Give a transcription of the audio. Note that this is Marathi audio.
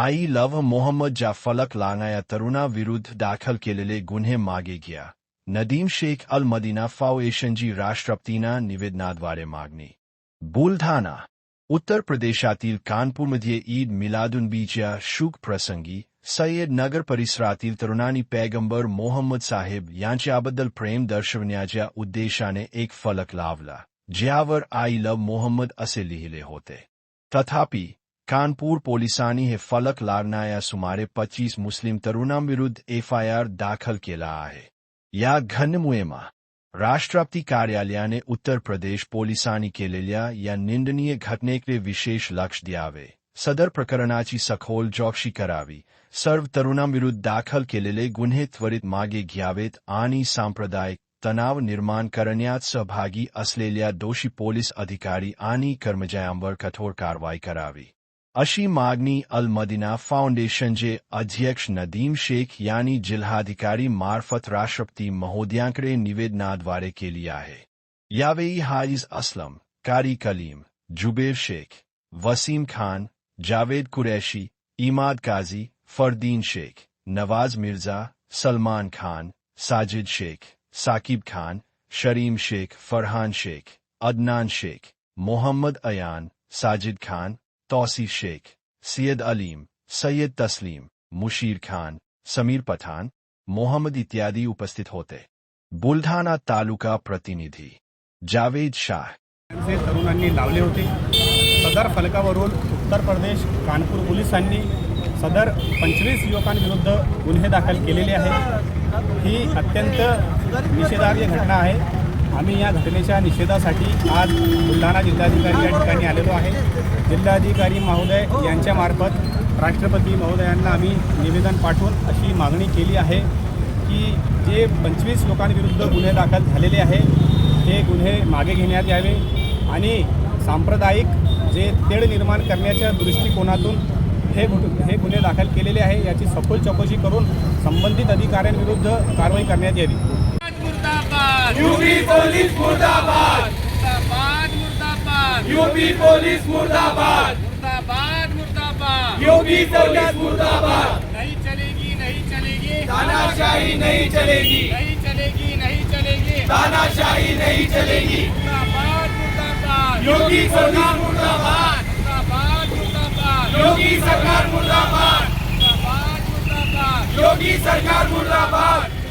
आई लव्ह मोहम्मद जा फलक लांगा या तरुणाविरुद्ध दाखल केलेले गुन्हे मागे घ्या. नदीम शेख अल मदीना फाउंडेशनची राष्ट्रपतींना निवेदनाद्वारे मागणी. बुलढाणा. उत्तर प्रदेशातील कानपूरमध्ये ईद मिलादुन्नबीच्या शुभ प्रसंगी सय्यद नगर परिसरातील तरुणांनी पैगंबर मोहम्मद साहेब यांच्याबद्दल प्रेम दर्शवण्याच्या उद्देशाने एक फलक लावला, ज्यावर आई लव्ह मोहम्मद असे लिहिले होते. तथापि, कानपूर पोलिसांनी हे फलक लावणाऱ्या सुमारे 25 मुस्लिम तरुणांविरुद्ध FIR दाखल केला आहे. या घटनेमुळे राष्ट्रपती कार्यालयाने उत्तर प्रदेश पोलिसांनी केलेल्या या निंदनीय घटनेकडे विशेष लक्ष द्यावे, सदर प्रकरणाची सखोल चौकशी करावी, सर्व तरुणांविरुद्ध दाखल केलेले गुन्हे त्वरित मागे घ्यावेत आणि सांप्रदायिक तणाव निर्माण करण्यात सहभागी असलेल्या दोषी पोलीस अधिकारी आणि कर्मचाऱ्यांवर कठोर कारवाई करावी, अशी मागणी अल मदीना फाउंडेशनचे अध्यक्ष नदीम शेख यांनी जिल्हाधिकारी मार्फत राष्ट्रपती महोदयांकडे निवेदनाद्वारे केली आहे. यावेळी हारिस असलम, कारी कलीम, जुबेर शेख, वसीम खान, जावेद कुरैशी, इमाद काजी, फरदीन शेख, नवाज मिर्जा, सलमान खान, साजिद शेख, साकिब खान, शरीम शेख, फरहान शेख, अदनान शेख, मोहम्मद अयान, साजिद खान, तौसीफ शेख, सैयद अलीम, सैयद तस्लीम, मुशीर खान, समीर पठाण, मोहम्मद इत्यादी उपस्थित होते. बुलढाणा तालुका प्रतिनिधी जावेद शाह. तरुणांनी लावले होते. सदर फलकावरून उत्तर प्रदेश कानपूर पोलिसांनी सदर 25 युवकांविरुद्ध गुन्हे दाखल केलेले आहेत. ही अत्यंत निषेधार्ह घटना आहे. आम्ही या घटनेच्या निषेधासाठी आज बुलढाणा जिल्हाधिकारी या ठिकाणी आलेलो आहे. जिल्हाधिकारी महोदय यांच्यामार्फत राष्ट्रपती महोदयांना आम्ही निवेदन पाठवून अशी मागणी केली आहे की जे 25 लोकांविरुद्ध गुन्हे दाखल झालेले आहे ते गुन्हे मागे घेण्यात यावे आणि सांप्रदायिक जे तेढ निर्माण करण्याच्या दृष्टिकोनातून हे गुन्हे दाखल केलेले आहे याची सखोल चौकशी करून संबंधित अधिकाऱ्यांविरुद्ध कारवाई करण्यात यावी. यूपी पुलिस मुर्दाबाद, मुर्दाबाद, मुर्दाबाद. यूपी पुलिस मुर्दाबाद, मुर्दाबाद, मुर्दाबाद. यूपी पुलिस मुर्दाबाद. नहीं चलेगी, नहीं चलेगी. तानाशाही नहीं चलेगी, नहीं चलेगी, नहीं चलेगी. तानाशाही नहीं चलेगी. मुर्दाबाद, मुर्दाबाद. योगी सरकार मुर्दाबाद, मुर्दाबाद, मुर्दाबाद. योगी सरकार मुर्दाबाद, मुर्दाबाद, मुर्दाबाद. योगी सरकार मुर्दाबाद.